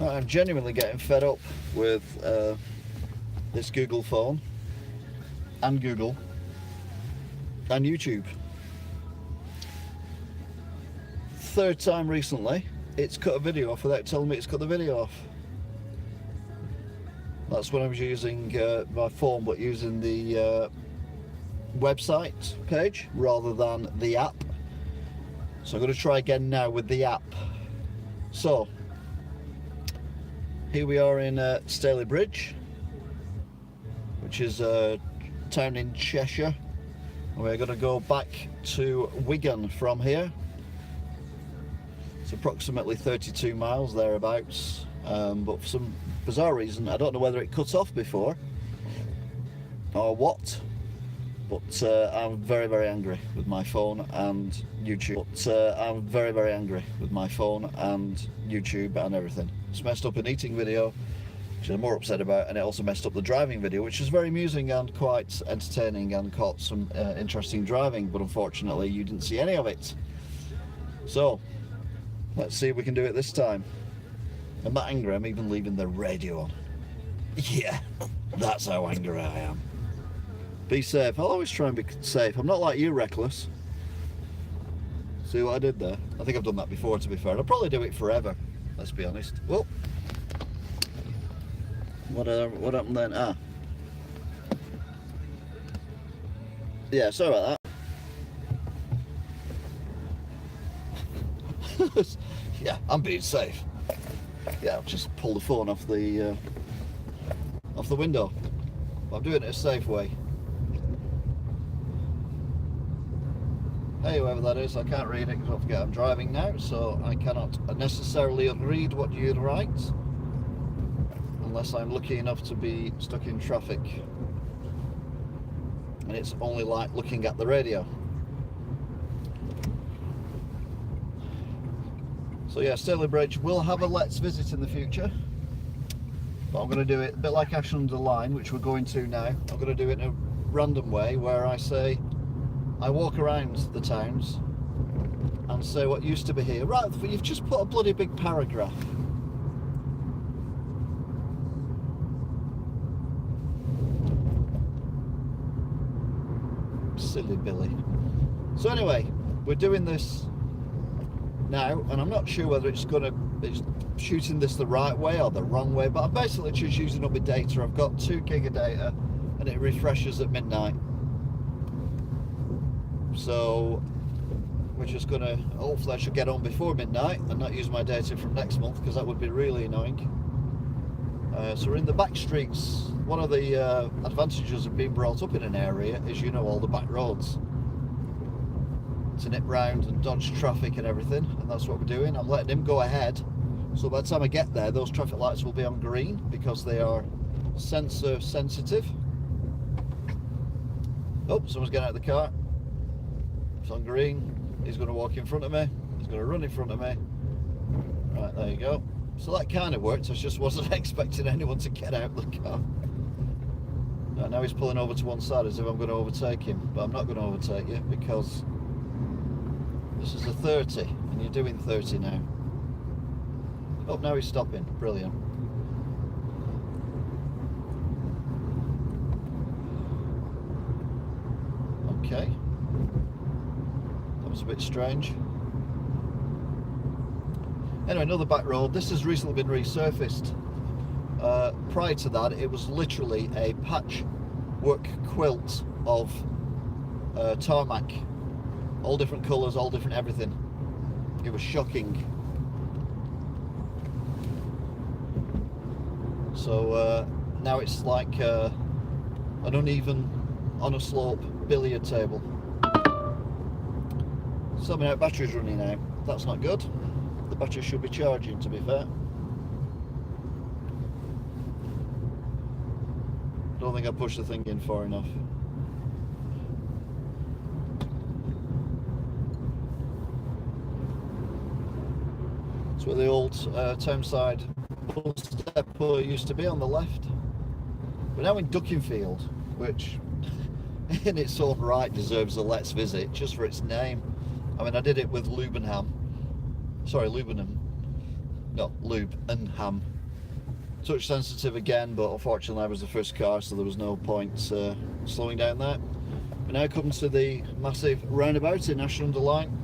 I'm genuinely getting fed up with this Google phone and Google and YouTube. Third time recently it's cut a video off without telling me it's cut the video off. That's when I was using my phone, but using the website page rather than the app. So I'm going to try again now with the app. So here we are in Stalybridge, which is a town in Cheshire. We're going to go back to Wigan from here. It's approximately 32 miles thereabouts, but for some bizarre reason, I don't know whether it cut off before or what, but I'm very, very angry with my phone and YouTube. I'm very, very angry with my phone and YouTube and everything. It's messed up an eating video, which I'm more upset about, and it also messed up the driving video, which is very amusing and quite entertaining and caught some interesting driving, but unfortunately you didn't see any of it. So let's see if we can do it this time. I'm not angry, I'm even leaving the radio on. Yeah, that's how angry I am. Be safe. I'll always try and be safe. I'm not like you, reckless. See what I did there? I think I've done that before, to be fair. I'll probably do it forever, let's be honest. Whoa. What happened then? Ah. Yeah, sorry about that. Yeah, I'm being safe. Yeah, I'll just pull the phone off the window. But I'm doing it a safe way. Hey, whoever that is, I can't read it because don't forget I'm driving now, so I cannot necessarily read what you write unless I'm lucky enough to be stuck in traffic. And it's only like looking at the radio. So yeah, Stalybridge will have a Let's Visit in the future, but I'm going to do it a bit like Ash Under the Line, which we're going to now. I'm going to do it in a random way where I walk around the towns and say what used to be here. Right, you've just put a bloody big paragraph. Silly Billy. So anyway, we're doing this now, and I'm not sure whether it's shooting this the right way or the wrong way, but I'm basically just using up my data. I've got 2 gig of data and it refreshes at midnight. So we're just gonna, hopefully I should get on before midnight and not use my data from next month, because that would be really annoying. So we're in the back streets. One of the advantages of being brought up in an area is you know all the back roads to nip round and dodge traffic and everything, and that's what we're doing. I'm letting him go ahead, so by the time I get there those traffic lights will be on green because they are sensor sensitive. Oh, someone's getting out of the car. It's on green. He's going to walk in front of me. He's going to run in front of me. Right, there you go. So that kind of worked. I just wasn't expecting anyone to get out of the car. Right, now he's pulling over to one side as if I'm going to overtake him, but I'm not going to overtake you because this is a 30 and you're doing 30 now. Oh, now he's stopping. Brilliant. Okay. That was a bit strange. Anyway, another back road. This has recently been resurfaced. Prior to that, it was literally a patchwork quilt of tarmac. All different colours, all different everything. It was shocking. So now it's like an uneven, on a slope billiard table. So my battery's running out. That's not good. The battery should be charging, to be fair. Don't think I pushed the thing in far enough. It's where the old Townside bus depot used to be on the left. We're now in Duckingfield, which in its own right deserves a Let's Visit just for its name. I mean, I did it with Lubenham. Sorry, Lubenham. not lube and ham. Touch sensitive again, but unfortunately I was the first car, so there was no point slowing down there. We now come to the massive roundabout in Ashton-under-Lyne.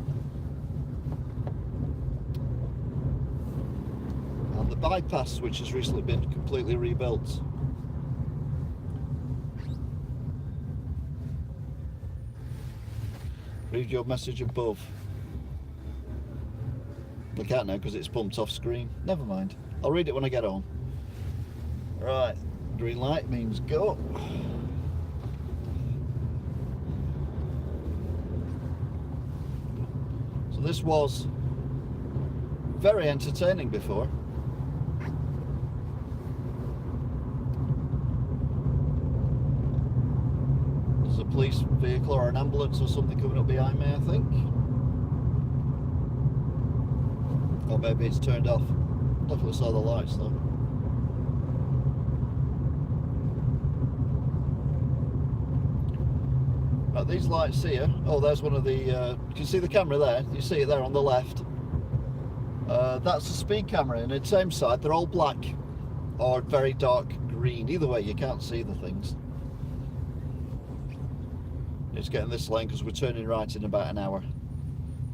And the bypass, which has recently been completely rebuilt. Read your message above. I can't now because it's bumped off screen. Never mind. I'll read it when I get home. Right, green light means go. So this was very entertaining before. There's a police vehicle or an ambulance or something coming up behind me, I think. Or maybe it's turned off. Definitely saw the lights though. Right, these lights here, oh there's one of the, you can see the camera there, you see it there on the left. That's the speed camera, and it's same side, they're all black or very dark green. Either way you can't see the things. It's getting this lane because we're turning right in about an hour.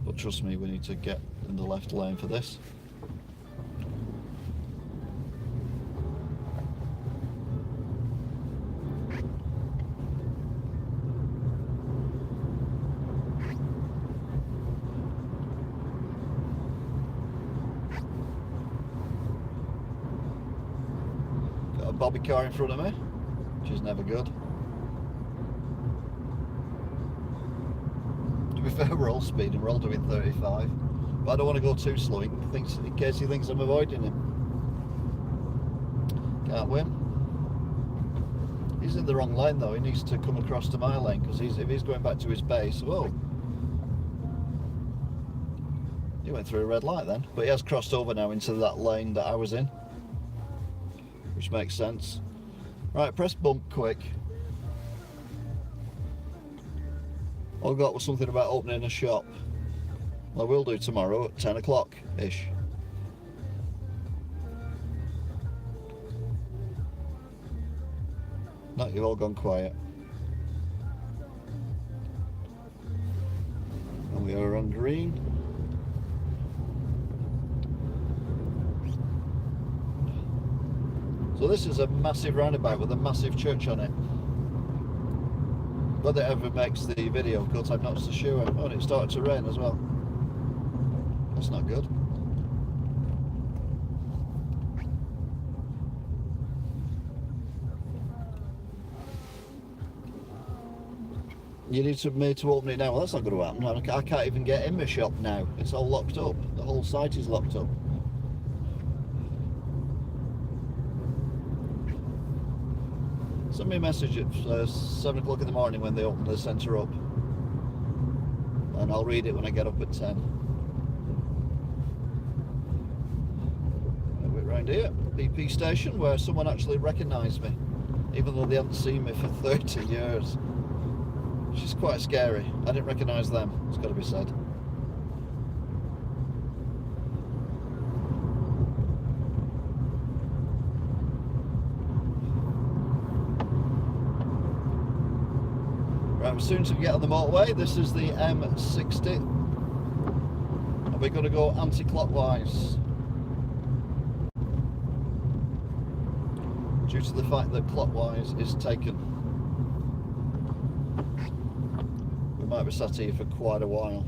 But trust me, we need to get in the left lane for this. Got a bobby car in front of me, which is never good. To be fair, we're all speeding, we're all doing 35. But I don't want to go too slow in case he thinks I'm avoiding him. Can't win. He's in the wrong lane though, he needs to come across to my lane because if he's going back to his base, whoa. He went through a red light then, but he has crossed over now into that lane that I was in. Which makes sense. Right, press bump quick. All I got was something about opening a shop. I will do tomorrow at 10 o'clock-ish. No, you've all gone quiet. And we are on green. So this is a massive roundabout with a massive church on it. Whether it ever makes the video cut, I'm not so sure. Oh, and it started to rain as well. That's not good. You need me to open it now. Well, that's not going to happen. I can't even get in my shop now. It's all locked up. The whole site is locked up. Send me a message at 7 o'clock in the morning when they open the centre up. And I'll read it when I get up at 10. Around here, BP station, where someone actually recognised me, even though they haven't seen me for 30 years. Which is quite scary. I didn't recognise them, it's got to be said. Right, we're soon to get on the motorway. This is the M60. And we're going to go anti-clockwise. Due to the fact that clockwise is taken. We might be sat here for quite a while.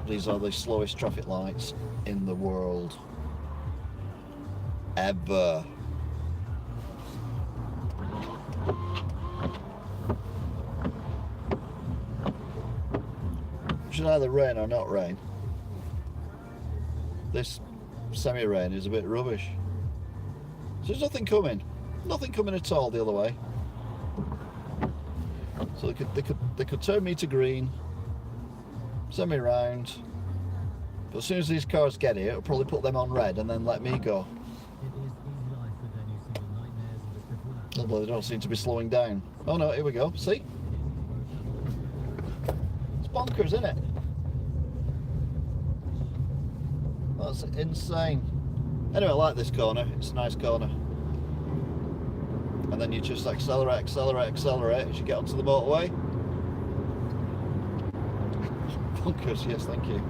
These are the slowest traffic lights in the world. Ever. Should either rain or not rain. This semi-rain is a bit rubbish. So there's nothing coming. Nothing coming at all the other way. So they could turn me to green, send me round. But as soon as these cars get here, it'll probably put them on red and then let me go. Although they don't seem to be slowing down. Oh no, here we go. See? bonkers, isn't it? That's insane. Anyway, I like this corner. It's a nice corner. And then you just accelerate, accelerate, accelerate as you get onto the motorway. Bonkers, yes, thank you.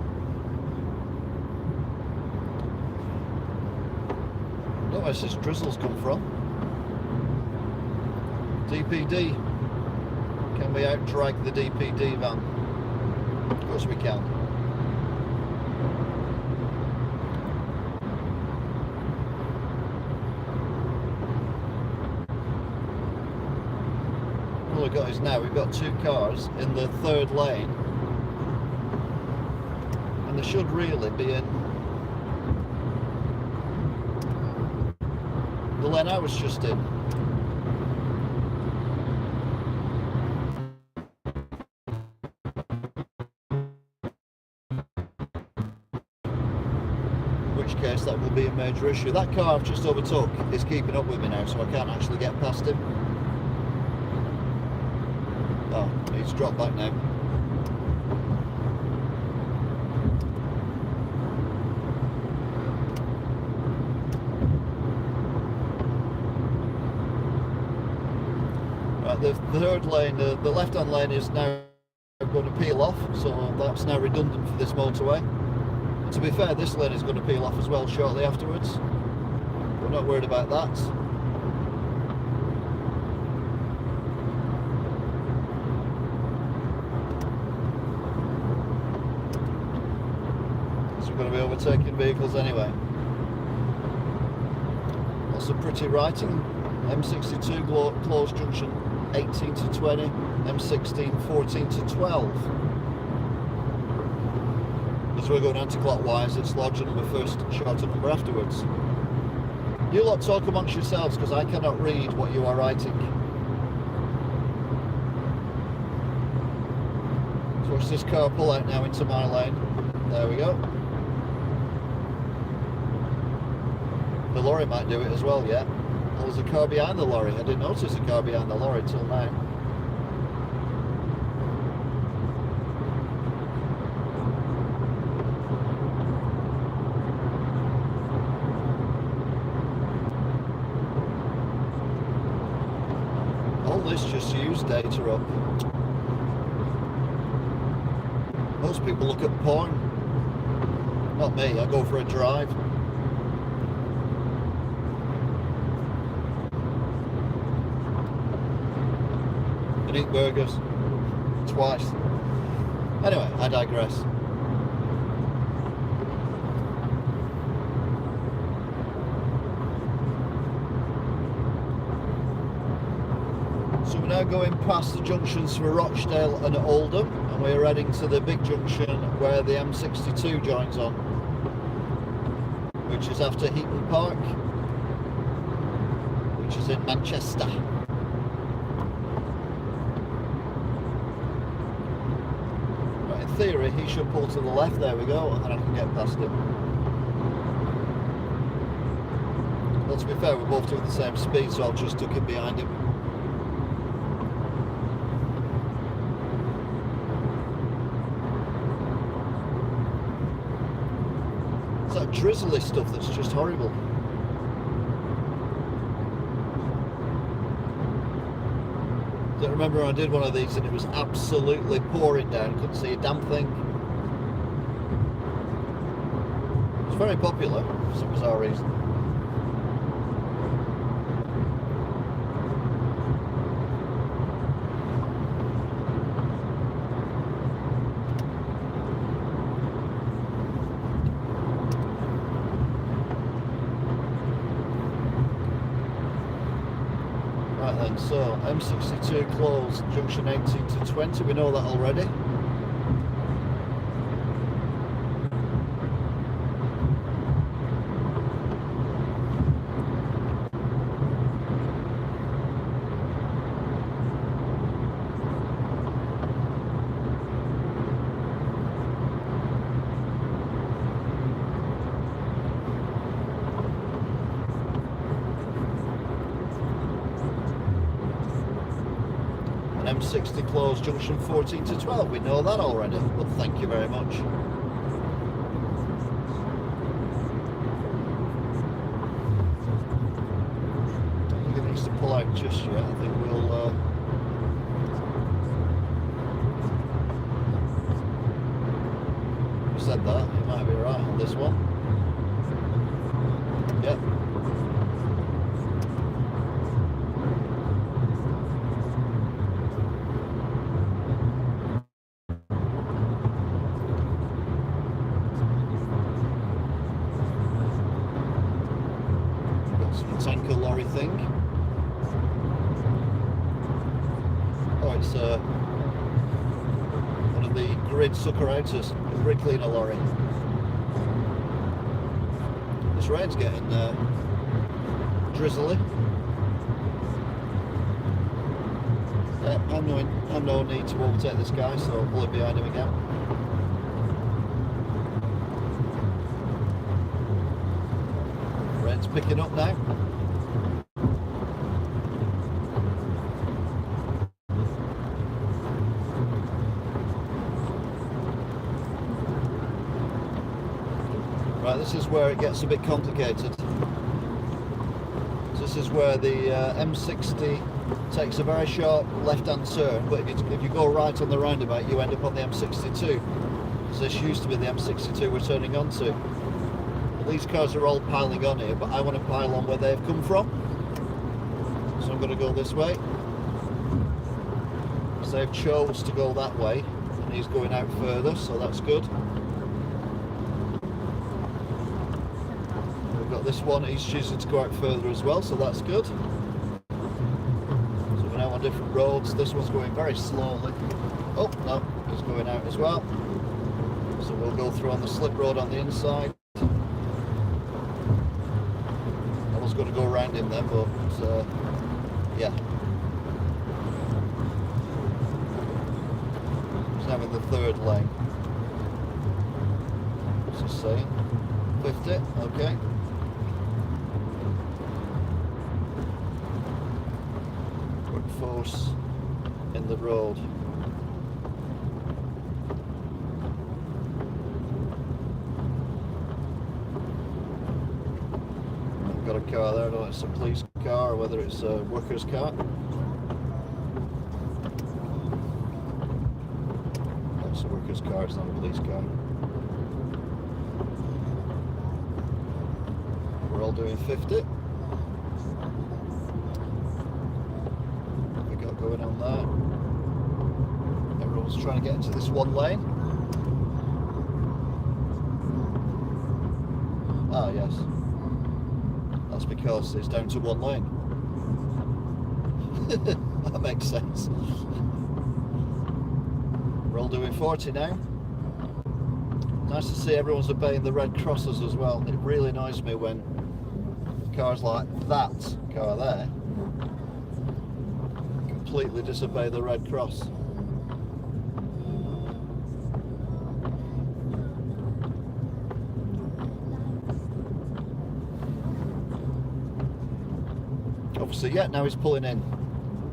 I don't know where this drizzle's come from. DPD. Can we out drag the DPD van? Of course we can. All we've got is now we've got two cars in the third lane, and they should really be in the lane I was just in. In which case that will be a major issue. That car I've just overtook is keeping up with me now, so I can't actually get past him. Oh, he's dropped back now. Right, the third lane, the left-hand lane is now going to peel off, so that's now redundant for this motorway. And to be fair, this lane is going to peel off as well shortly afterwards. We're not worried about that. We're going to be overtaking vehicles anyway. That's some pretty writing. M62 closed junction 18 to 20, M16 14 to 12. As we're going anti-clockwise, it's larger number first, shorter number afterwards. You lot talk amongst yourselves because I cannot read what you are writing. So watch this car pull out now into my lane. There we go. The lorry might do it as well, yeah. Oh, there's a car behind the lorry. I didn't notice a car behind the lorry till now. All this just used data up. Most people look at porn. Not me, I go for a drive. And eat burgers twice. Anyway, I digress. So we're now going past the junctions for Rochdale and Oldham, and we're heading to the big junction where the M62 joins on, which is after Heaton Park, which is in Manchester. In theory, he should pull to the left. There we go, and I can get past him. Well, to be fair, we're both doing the same speed, so I'll just tuck it behind him. It's that drizzly stuff that's just horrible. I remember when I did one of these and it was absolutely pouring down, couldn't see a damn thing. It was very popular for some bizarre reason. Right then, so M62 closed junction 18 to 20, we know that already. M60 closed junction 14 to 12. We know that already, but thank you very much. I don't think it needs to pull out just yet. I think we'll said that, you might be right on this one. Yep. Got some tanker lorry thing. Oh, it's one of the grid sucker outers. Grid cleaner lorry. This rain's getting drizzly. I'm no need to overtake this guy, so I'll pull it behind him again. Rain's picking up now. Right, this is where it gets a bit complicated. This is where the M60 takes a very sharp left-hand turn, but if you go right on the roundabout, you end up on the M62. So this used to be the M62 we're turning onto. Well, these cars are all piling on here, but I want to pile on where they've come from. So I'm going to go this way. So they've chose to go that way, and he's going out further, so that's good. This one, he's choosing to go out further as well, so that's good. So we're now on different roads. This one's going very slowly. Oh no, he's going out as well. So we'll go through on the slip road on the inside. I was going to go around him then, but yeah. He's now in the third lane. What's he saying? 50, okay. Force in the road. I've got a car there. I don't know if it's a police car or whether it's a worker's car. It's a worker's car, it's not a police car. We're all doing 50. Going on there. Everyone's trying to get into this one lane. Ah, yes. That's because it's down to one lane. That makes sense. We're all doing 40 now. Nice to see everyone's obeying the red crosses as well. It really annoys me when cars like that car there completely disobey the red cross. Obviously, yeah, now he's pulling in.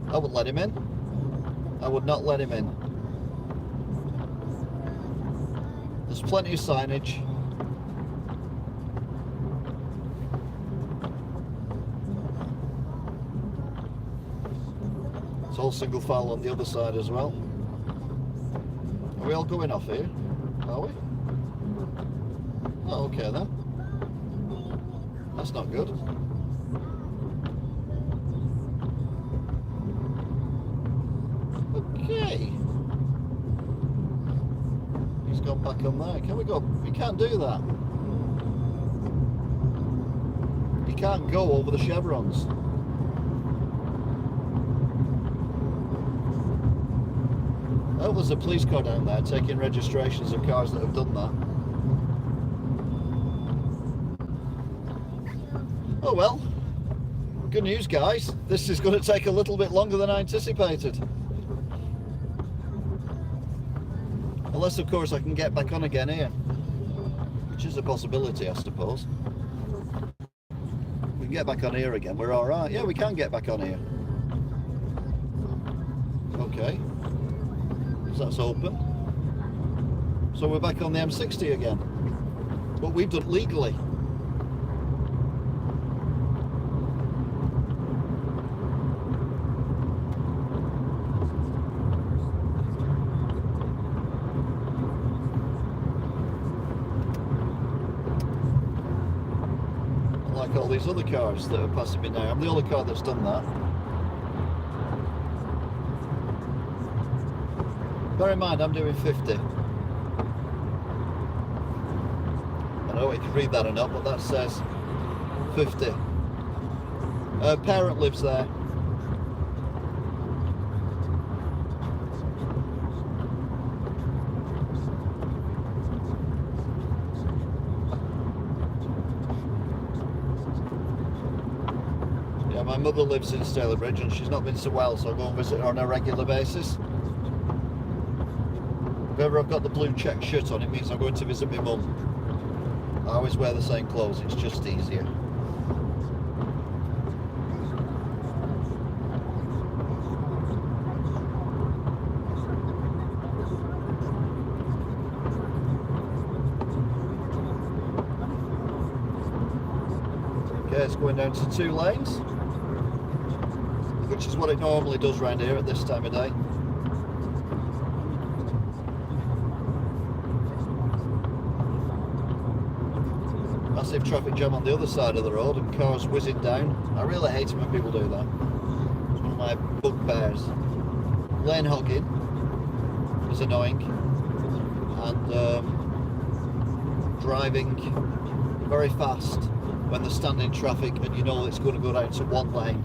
I wouldn't let him in. I would not let him in. There's plenty of signage. All single file on the other side as well. Are we all going off here? Are we? Oh, okay then. That's not good. Okay. He's gone back on there. Can we go? We can't do that. You can't go over the chevrons. Oh, there's a police car down there taking registrations of cars that have done that. Oh well, good news guys, this is going to take a little bit longer than I anticipated. Unless of course I can get back on again here, which is a possibility I suppose. We can get back on here again, we're alright. Yeah, we can get back on here. okay, so that's open. So we're back on the M60 again, but we've done it legally. Unlike all these other cars that are passing me now, I'm the only car that's done that. Bear in mind, I'm doing 50. I don't know if you can read that or not, but that says 50. Parent lives there. Yeah, my mother lives in Stalybridge and she's not been so well, so I go and visit her on a regular basis. If ever I've got the blue check shirt on, it means I'm going to visit my mum. I always wear the same clothes, it's just easier. Okay, it's going down to 2 lanes, which is what it normally does around here at this time of day. Massive traffic jam on the other side of the road and cars whizzing down. I really hate it when people do that. It's one of my bugbears. Lane hogging is annoying, and driving very fast when they're standing traffic and you know it's going to go down to 1 lane.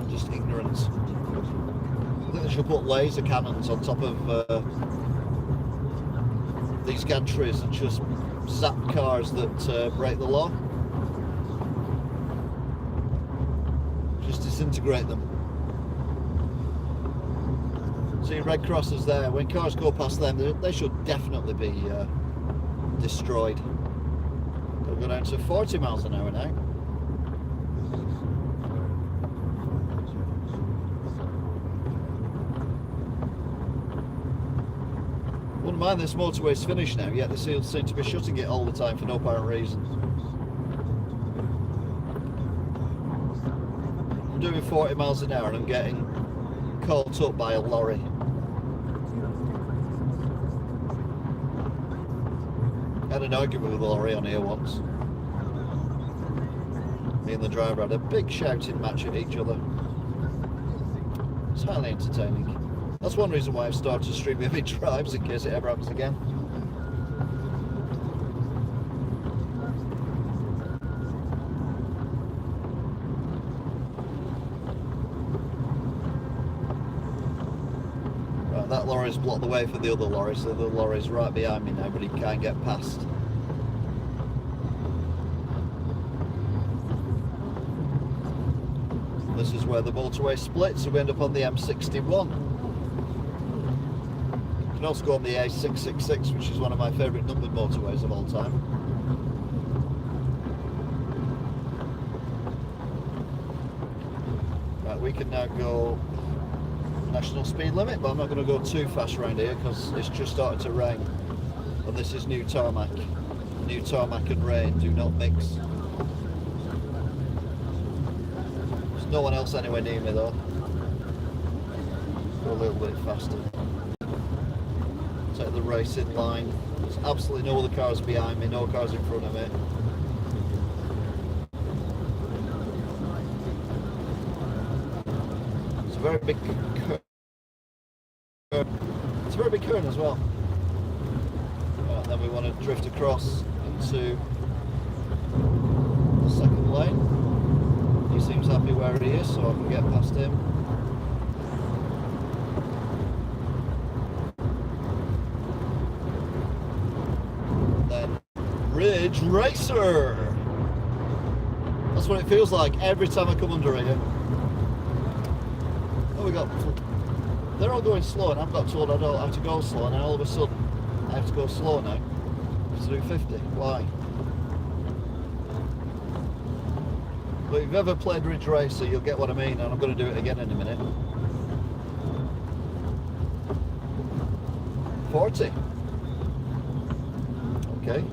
Just ignorance. I think they should put laser cannons on top of these gantries and just zap cars that break the law. Just disintegrate them. See red crosses there. When cars go past them, they should definitely be destroyed. They'll go down to 40 miles an hour now. Wouldn't mind this motorway's finished now, yet they seem to be shutting it all the time for no apparent reason. I'm doing 40 miles an hour and I'm getting caught up by a lorry. I had an argument with a lorry on here once. Me and the driver had a big shouting match at each other. It's highly entertaining. That's one reason why I've started streaming of each drives, in case it ever happens again. Right, that lorry's blocked the way for the other lorry, so the lorry's right behind me now, but he can't get past. This is where the motorway splits, so we end up on the M61. You can also go on the A666, which is one of my favourite numbered motorways of all time. Right, we can now go national speed limit, but I'm not going to go too fast around here because it's just started to rain. And this is new tarmac. New tarmac and rain do not mix. There's no one else anywhere near me though. Go a little bit faster. Take the racing line. There's absolutely no other cars behind me, no cars in front of me. It's a very big curve. It's a very big curve as well. Right, then we want to drift across into the second lane. He seems happy where he is, so I can get past him. Ridge Racer! That's what it feels like every time I come under here. Oh, we got... They're all going slow and I've got told I don't have to go slow, and all of a sudden I have to go slow now to do 50. Why? But if you've ever played Ridge Racer, you'll get what I mean, and I'm going to do it again in a minute. 40. Okay.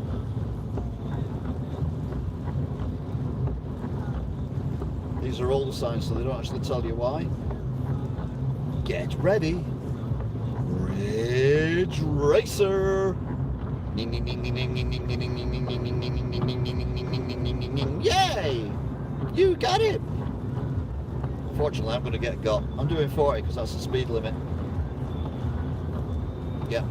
These are older signs, so they don't actually tell you why. Get ready. Ridge Racer. Yay! You got it! Fortunately, I'm going to get got. I'm doing 40 because that's the speed limit. Yeah.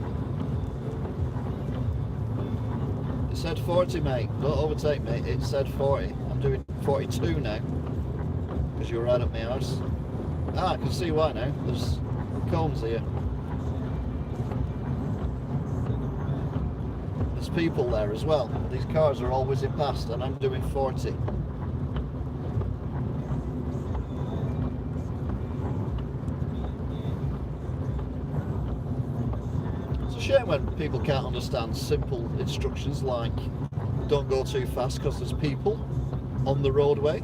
It said 40, mate. Don't overtake me. It said 40. I'm doing 42 now. Because you're right up my arse. Ah, I can see why now. There's cones here. There's people there as well. These cars are all whizzing past and I'm doing 40. It's a shame when people can't understand simple instructions like don't go too fast because there's people on the roadway.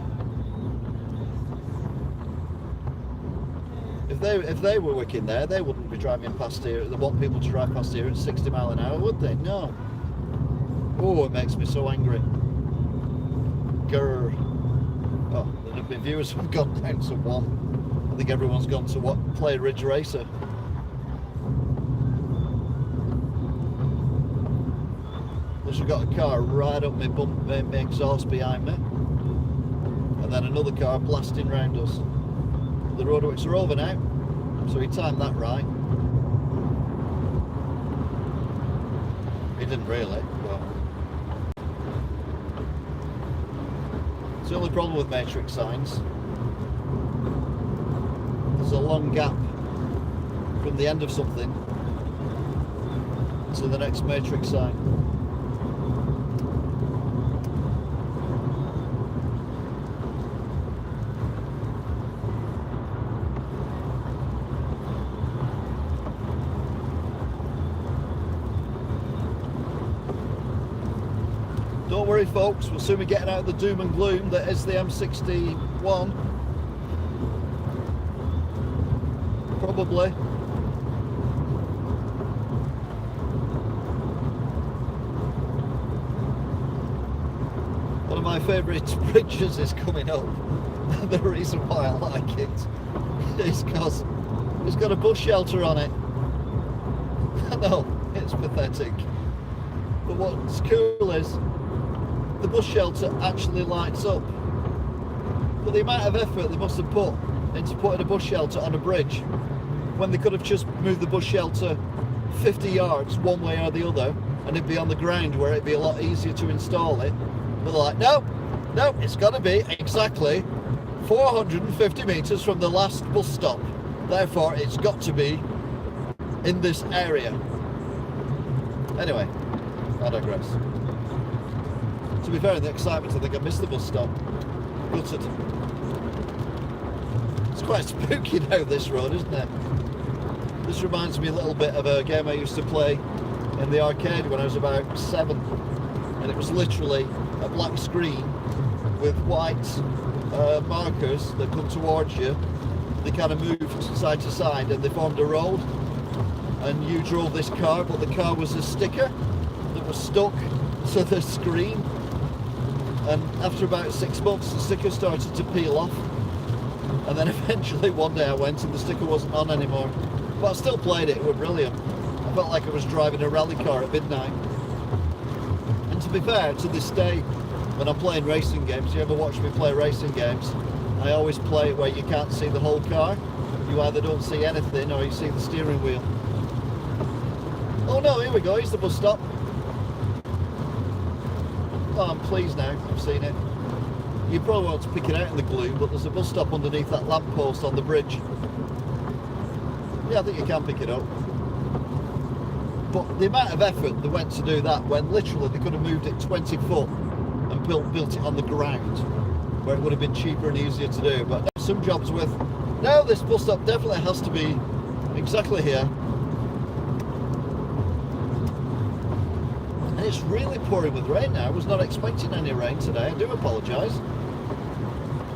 If they were working there, they wouldn't be driving past here. They want people to drive past here at 60 miles an hour, would they? No. Oh, it makes me so angry. Grr. Oh, the viewers have gone down to 1. I think everyone's gone to what? Play Ridge Racer. We've got a car right up my bump, my exhaust behind me, and then another car blasting round us. The Roadworks are over now, so he timed that right. He didn't really, but it's the only problem with matrix signs. There's a long gap from the end of something to the next matrix sign. Don't worry folks, we'll soon be getting out of the doom and gloom that is the M61. Probably. One of my favourite bridges is coming up. The reason why I like it is because it's got a bus shelter on it. I know, it's pathetic. But what's cool is the bus shelter actually lights up. But the amount of effort they must have put into putting a bus shelter on a bridge when they could have just moved the bus shelter 50 yards one way or the other and it'd be on the ground where it'd be a lot easier to install it. But they're like, no, it's got to be exactly 450 metres from the last bus stop. Therefore, it's got to be in this area. Anyway, I digress. To be fair, in the excitement, I think I missed the bus stop. Gutted. It's quite spooky now, this road, isn't it? This reminds me a little bit of a game I used to play in the arcade when I was about 7. And it was literally a black screen with white markers that come towards you. They kind of moved side to side and they formed a road. And you drove this car, but the car was a sticker that was stuck to the screen. And after about 6 months, the sticker started to peel off. And then eventually one day I went and the sticker wasn't on anymore. But I still played it, it was brilliant. I felt like I was driving a rally car at midnight. And to be fair, to this day, when I'm playing racing games, you ever watch me play racing games, I always play where you can't see the whole car. You either don't see anything or you see the steering wheel. Oh no, here we go, here's the bus stop. Oh, I'm pleased now, I've seen it. You probably want to pick it out in the gloom, but there's a bus stop underneath that lamppost on the bridge. Yeah, I think you can pick it up. But the amount of effort they went to do that when literally they could have moved it 20 foot and built it on the ground, where it would have been cheaper and easier to do. But some jobs with, no, this bus stop definitely has to be exactly here. And it's really pouring with rain now. I was not expecting any rain today. I do apologise.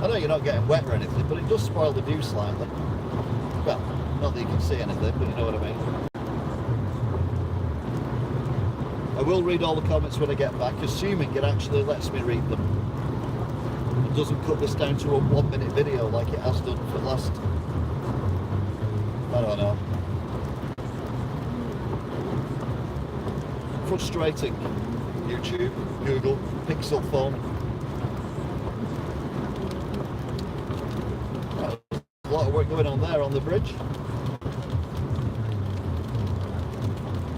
I know you're not getting wet or anything, but it does spoil the view slightly. Well, not that you can see anything, but you know what I mean. I will read all the comments when I get back, assuming it actually lets me read them. It doesn't cut this down to a 1 minute video like it has done for the last, I don't know. Frustrating. YouTube, Google, Pixel phone. There's a lot of work going on there on the bridge.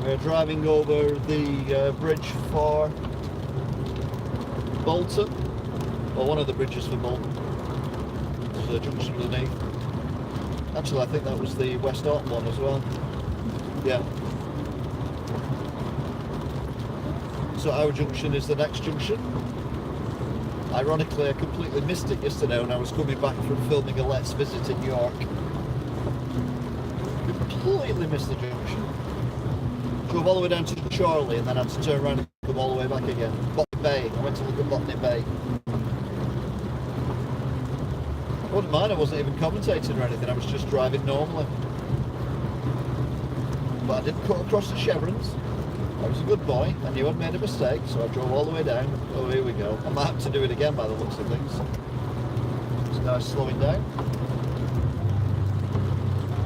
We're driving over the bridge for Bolton, or one of the bridges for Bolton. There's a junction underneath. Actually, I think that was the West Auckland one as well. Yeah. So our junction is the next junction. Ironically, I completely missed it yesterday when I was coming back from filming a Let's Visit in York. Completely missed the junction. Drove all the way down to Charlie and then had to turn around and come all the way back again. Botany Bay. I went to look at Botany Bay. I wouldn't mind, I wasn't even commentating or anything, I was just driving normally. But I didn't cut across the chevrons. I was a good boy, I knew I'd made a mistake, so I drove all the way down. Oh, here we go. I might have to do it again by the looks of things. This guy's slowing down.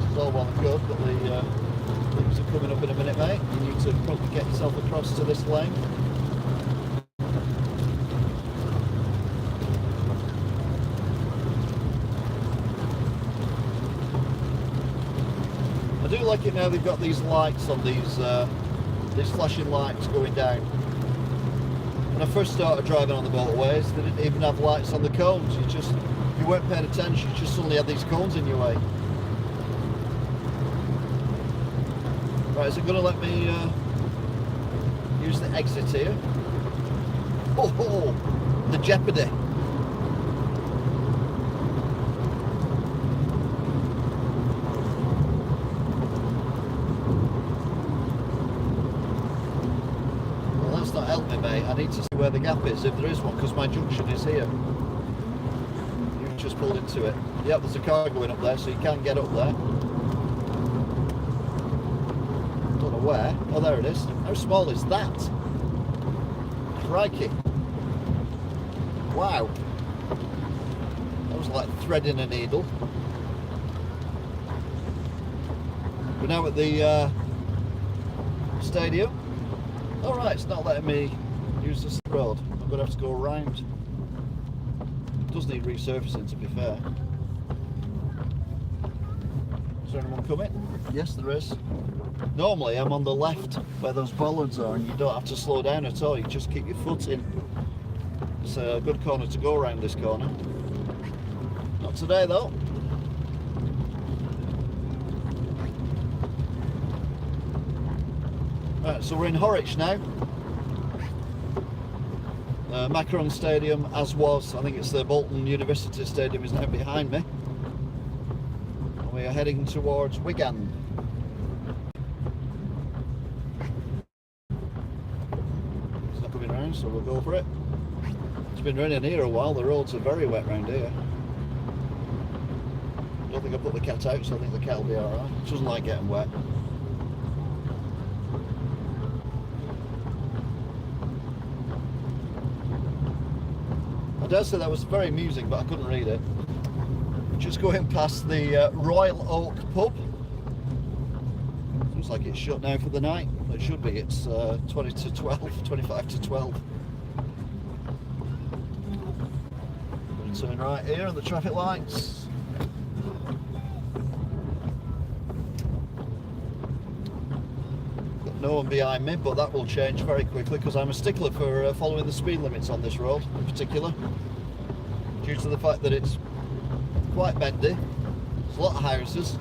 This is all well and good, but the things are coming up in a minute, mate. You need to probably get yourself across to this lane. I do like it now they've got these lights on these flashing lights going down. When I first started driving on the motorways, they didn't even have lights on the cones. You weren't paying attention, you just suddenly had these cones in your way. Right, is it going to let me use the exit here? Oh, the jeopardy. Well, that's not helped me, mate. I need to see where the gap is, if there is one, because my junction is here. You've just pulled into it. Yep, there's a car going up there, so you can't get up there. Where? Oh, there it is. How small is that? Crikey. Wow. That was like threading a needle. We're now at the stadium. Alright, it's not letting me use this road. I'm going to have to go around. It does need resurfacing, to be fair. Is there anyone coming? Yes, there is. Normally I'm on the left where those bollards are and you don't have to slow down at all, you just keep your foot in. It's a good corner to go around this corner. Not today though. Right, so we're in Horwich now. Macron Stadium, as was, I think it's the Bolton University Stadium, is now behind me. And we are heading towards Wigan. So we'll go for it. It's been raining here a while, the roads are very wet around here. I don't think I put the cat out, so I think the cat will be alright. It doesn't like getting wet. I dare say that was very amusing, but I couldn't read it. Just going past the Royal Oak pub. Looks like it's shut now for the night. It should be. It's 20 to 12, 25 to 12. Turn right here on the traffic lights. Got no one behind me, but that will change very quickly because I'm a stickler for following the speed limits on this road in particular, due to the fact that it's quite bendy. There's a lot of houses.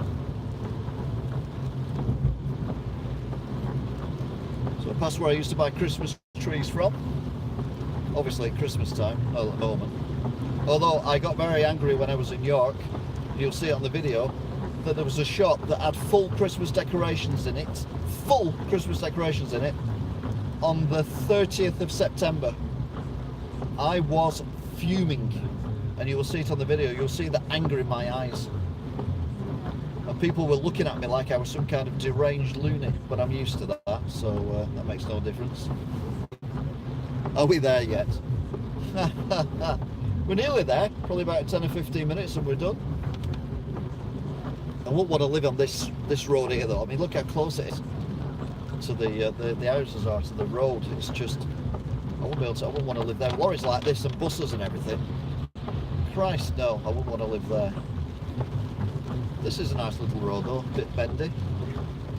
So past where I used to buy Christmas trees from. Obviously at Christmas time, at the moment. Although I got very angry when I was in York, you'll see it on the video, that there was a shop that had full Christmas decorations in it, on the 30th of September. I was fuming, and you will see it on the video, you'll see the anger in my eyes. And people were looking at me like I was some kind of deranged lunatic, but I'm used to that, so that makes no difference. Are we there yet? We're nearly there, probably about 10 or 15 minutes and we're done. I wouldn't want to live on this road here though. I mean, look how close it is to the houses are to the road. It's just, I wouldn't want to live there. Lorries like this and buses and everything. Christ, no, I wouldn't want to live there. This is a nice little road though, a bit bendy.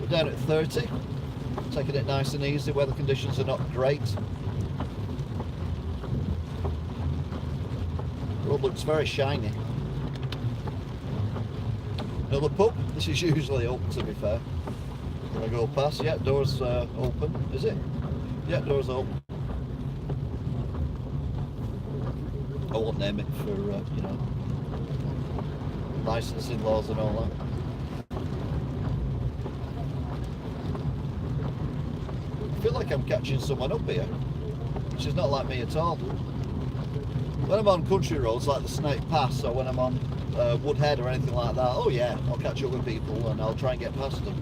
We're down at 30, taking it nice and easy. Weather conditions are not great. The road looks very shiny. Another pub. This is usually open, to be fair. When I go past, yeah, doors open. Is it? Yeah, doors open. I won't name it for you know, licensing laws and all that. I feel like I'm catching someone up here, which is not like me at all. When I'm on country roads like the Snake Pass, or when I'm on Woodhead or anything like that, oh yeah, I'll catch up with people and I'll try and get past them.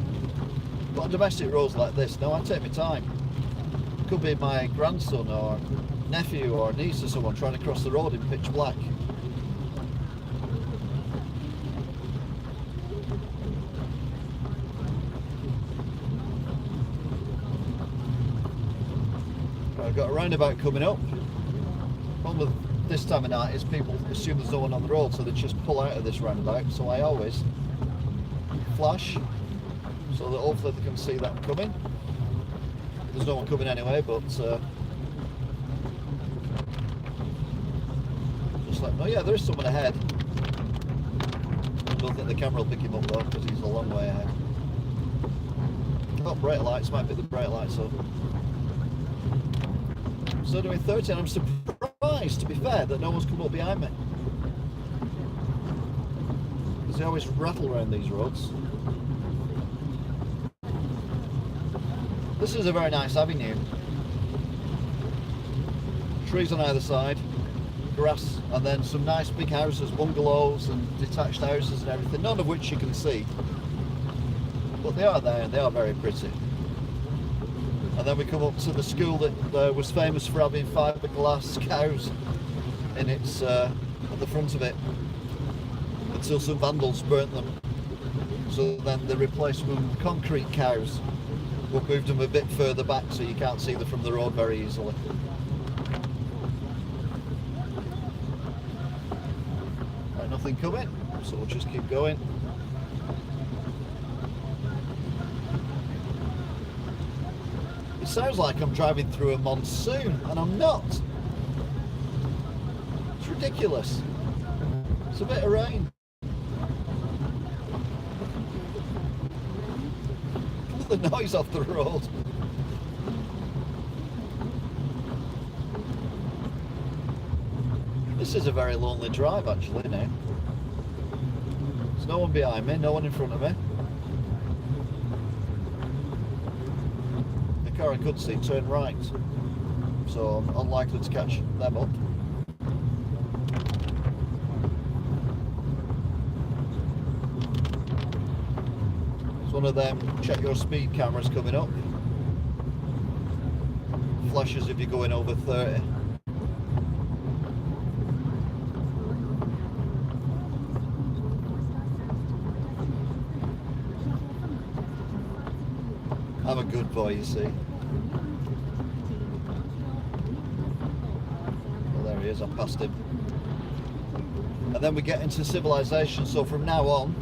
But on domestic roads like this, no, I take my time. Could be my grandson or nephew or niece or someone trying to cross the road in pitch black. I've got a roundabout coming up. Problem with this time of night is people assume there's no one on the road, so they just pull out of this roundabout. So I always flash so that hopefully they can see that I'm coming. There's no one coming anyway, but just let them know. Yeah, there is someone ahead. I don't think the camera will pick him up though, because he's a long way ahead. Oh, brake lights, might be the brake lights up. So doing 30, and I'm surprised, to be fair, that no one's come up behind me. Because they always rattle around these roads. This is a very nice avenue. Trees on either side, grass, and then some nice big houses, bungalows and detached houses and everything, none of which you can see. But they are there and they are very pretty. And then we come up to the school that was famous for having fiberglass cows in its at the front of it, until some vandals burnt them. So then they replaced them with concrete cows, but moved them a bit further back so you can't see them from the road very easily. Right, nothing coming, so we'll just keep going. It sounds like I'm driving through a monsoon, and I'm not. It's ridiculous. It's a bit of rain. Look at the noise off the road. This is a very lonely drive actually now. There's no one behind me, no one in front of me. The car I could see turned right, so I'm unlikely to catch them up. It's one of them check your speed cameras coming up. Flashes if you're going over 30. I'm a good boy, you see. Well, there he is, I passed him. And then we get into civilization, so from now on,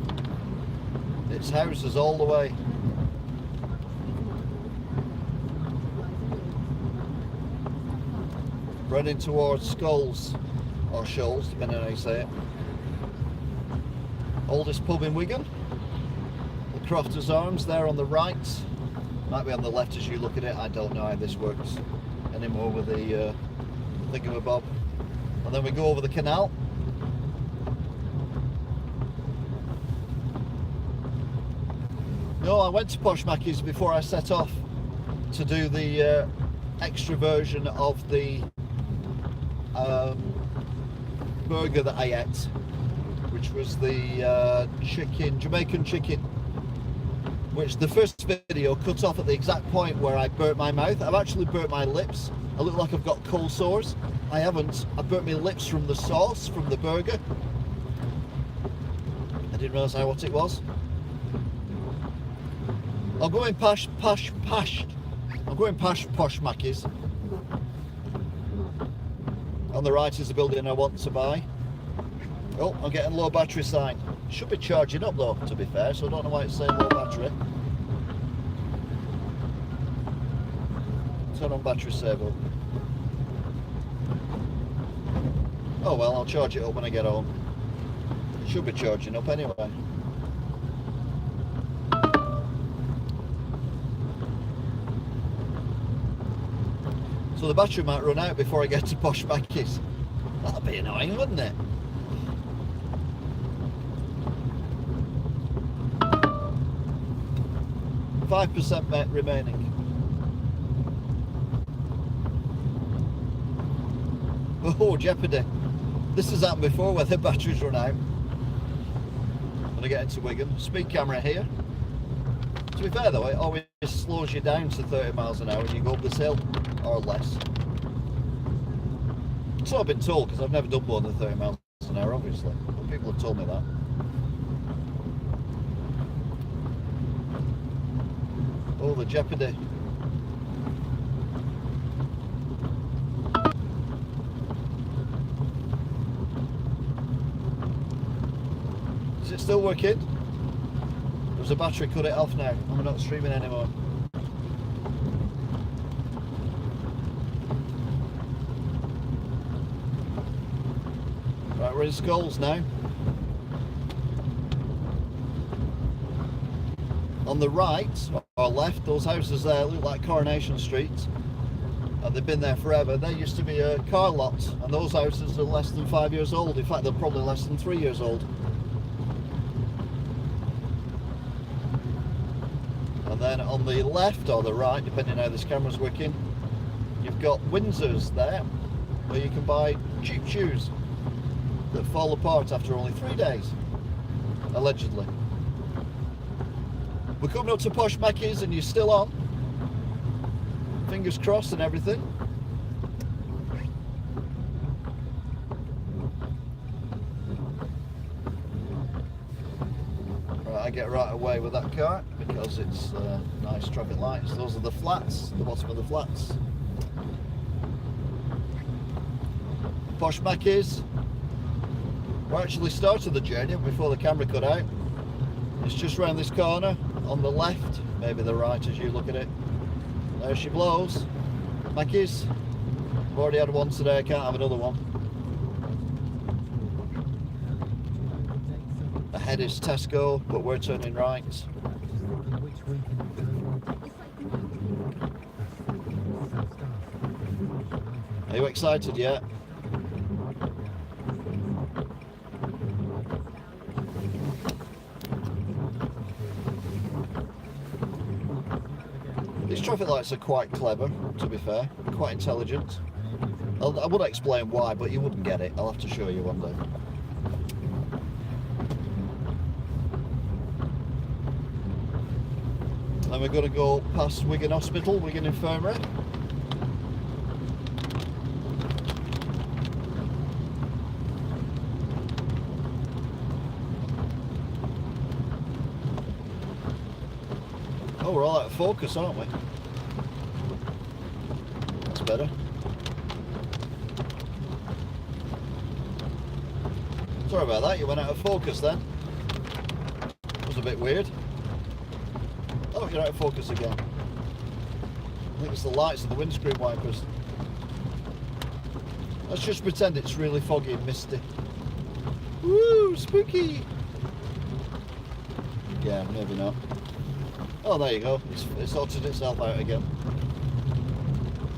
it's houses all the way. Running towards Skulls, or Shoals, depending on how you say it. Oldest pub in Wigan. The Crofters Arms there on the right. Might be on the left as you look at it. I don't know how this works anymore with the thingamabob. And then we go over the canal. No, I went to Posh Maccies before I set off to do the extra version of the burger that I ate, which was the Jamaican chicken, which the first video cut off at the exact point where I burnt my mouth. I've actually burnt my lips. I look like I've got cold sores. I haven't. I burnt my lips from the sauce, from the burger. I didn't realise how hot it was. I'm going past posh Maccies. On the right is the building I want to buy. Oh, I'm getting low battery sign. Should be charging up though, to be fair, so I don't know why it's saying low battery. Turn on battery saver. Oh well, I'll charge it up when I get home. It should be charging up anyway. So the battery might run out before I get to posh Maccies. That'd be annoying, wouldn't it? %5% remaining. Oh, jeopardy. This has happened before where the batteries run out. When I get into Wigan. Speed camera here. To be fair though, it always slows you down to 30 miles an hour when you go up this hill, or less. So I've been told, because I've never done more than 30 miles an hour, obviously. But people have told me that. Oh, the jeopardy. Is it still working? There's a battery, cut it off now. I'm not streaming anymore. Right, we're in Skulls now. On the right or left, those houses there look like Coronation Street, and they've been there forever. There used to be a car lot, and those houses are less than 5 years old. In fact, they're probably less than 3 years old. And then on the left or the right, depending on how this camera's working, you've got Windsors there, where you can buy cheap shoes that fall apart after only 3 days, allegedly. We're coming up to posh Maccies and you're still on. Fingers crossed and everything. Right, I get right away with that car because it's nice traffic lights. Those are the flats, the bottom of the flats. Posh Maccies. We actually started the journey before the camera cut out. It's just round this corner on the left, maybe the right as you look at it. There she blows. Maccies. I've already had one today, I can't have another one. Ahead is Tesco, but we're turning right. Are you excited yet? These traffic lights are quite clever, to be fair, quite intelligent. I would explain why, but you wouldn't get it. I'll have to show you one day. And we're going to go past Wigan Hospital, Wigan Infirmary. Oh, we're all out of focus, aren't we? That's better. Sorry about that, you went out of focus then. That was a bit weird. Oh, you're out of focus again. I think it's the lights of the windscreen wipers. Let's just pretend it's really foggy and misty. Woo, spooky! Yeah, maybe not. Oh, there you go. It's sorted itself out again.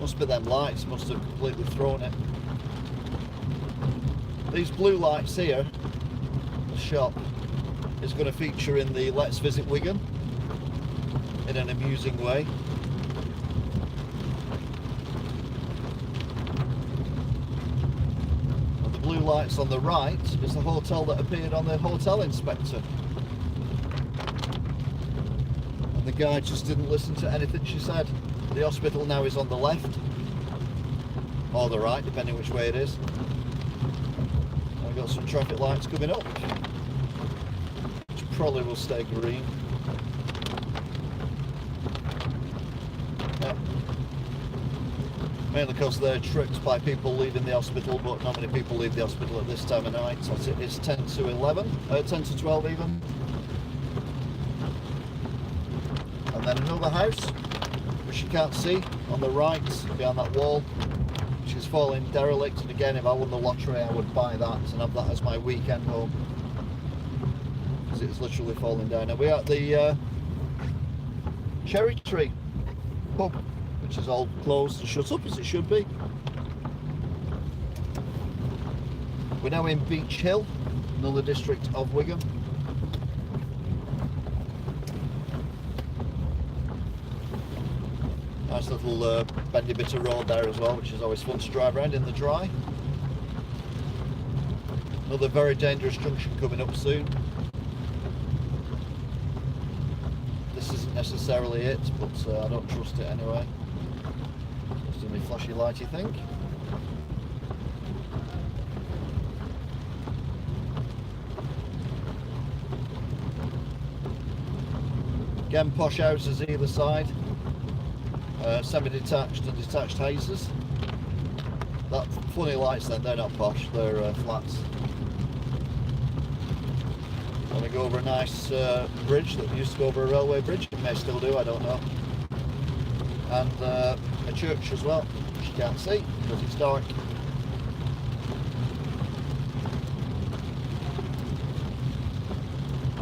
Must be them lights, must have completely thrown it. These blue lights here, the shop, is going to feature in the Let's Visit Wigan in an amusing way. And the blue lights on the right is the hotel that appeared on the hotel inspector. And the guy just didn't listen to anything she said. The hospital now is on the left, or the right, depending which way it is. And we've got some traffic lights coming up, which probably will stay green. Yeah. Mainly because they're tripped by people leaving the hospital, but not many people leave the hospital at this time of night. So it's 10 to 11, 10 to 12 even. And then another house, which you can't see, on the right, behind that wall, which is falling derelict. And again, if I won the lottery, I would buy that and have that as my weekend home, because it's literally falling down. And we're at the Cherry Tree pub, which is all closed and shut up as it should be. We're now in Beach Hill, another district of Wigan. Nice little bendy bit of road there as well, which is always fun to drive around in the dry. Another very dangerous junction coming up soon. This isn't necessarily it, but I don't trust it anyway. Just a flashy lighty thing. Again, posh houses either side. Semi-detached and detached houses. That funny lights then, they're not posh, they're flats. And we go over a nice bridge that used to go over a railway bridge. It may still do, I don't know. And a church as well, which you can't see because it's dark.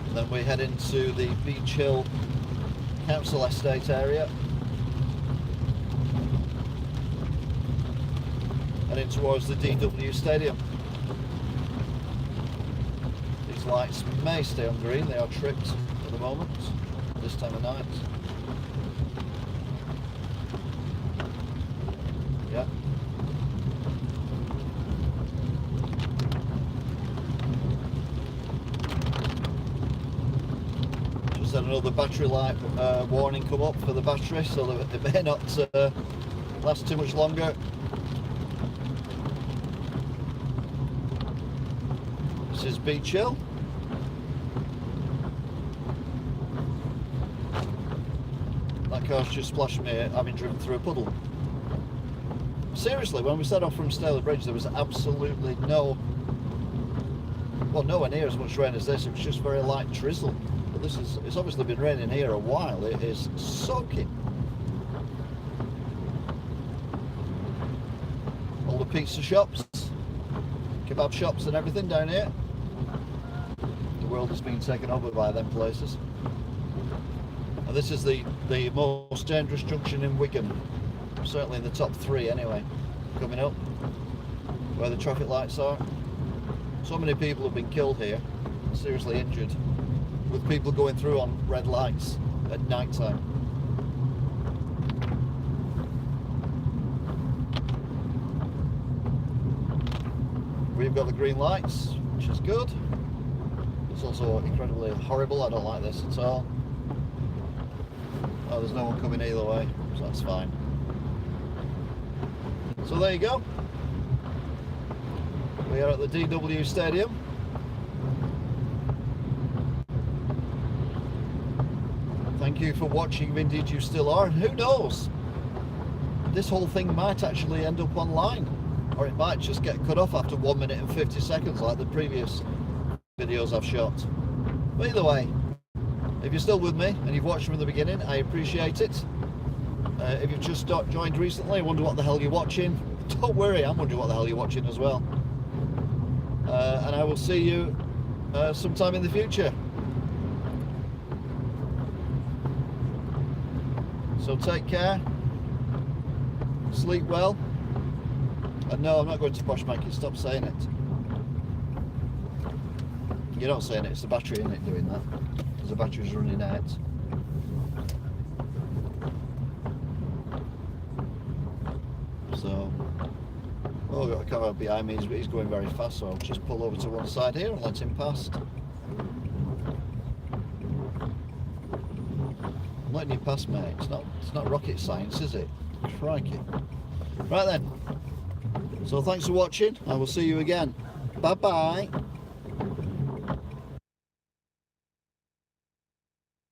And then we head into the Beach Hill Council Estate area. Heading towards the DW Stadium. These lights may stay on green, they are tripped at the moment, this time of night. Yeah. Just had another battery light warning come up for the battery, so that it may not last too much longer. This is Beach Hill. That car's just splashed me having driven through a puddle. Seriously, when we set off from Stalybridge, there was absolutely nowhere near as much rain as this. It was just very light drizzle. But it's obviously been raining here a while. It is soaking. All the pizza shops, kebab shops and everything down here. The world has been taken over by them places. And this is the most dangerous junction in Wigan, certainly in the top 3 anyway, coming up, where the traffic lights are. So many people have been killed here, seriously injured, with people going through on red lights at night time. We've got the green lights, which is good. It's also incredibly horrible, I don't like this at all. Oh, there's no one coming either way, so that's fine. So there you go. We are at the DW Stadium. Thank you for watching, if indeed you still are. And who knows? This whole thing might actually end up online. Or it might just get cut off after 1 minute and 50 seconds like the previous videos I've shot. But either way, if you're still with me and you've watched from the beginning, I appreciate it. If you've just joined recently and wonder what the hell you're watching, don't worry, I'm wondering what the hell you're watching as well. And I will see you sometime in the future. So take care, sleep well, and no, I'm not going to posh Maccies, stop saying it. You're not saying it, it's the battery in it doing that, because the battery's running out. So, Oh, I've got a car behind me, he's going very fast, so I'll just pull over to one side here and let him pass. I'm letting you pass, mate. It's not rocket science, is it? Crikey. Right then. So thanks for watching. I will see you again. Bye bye.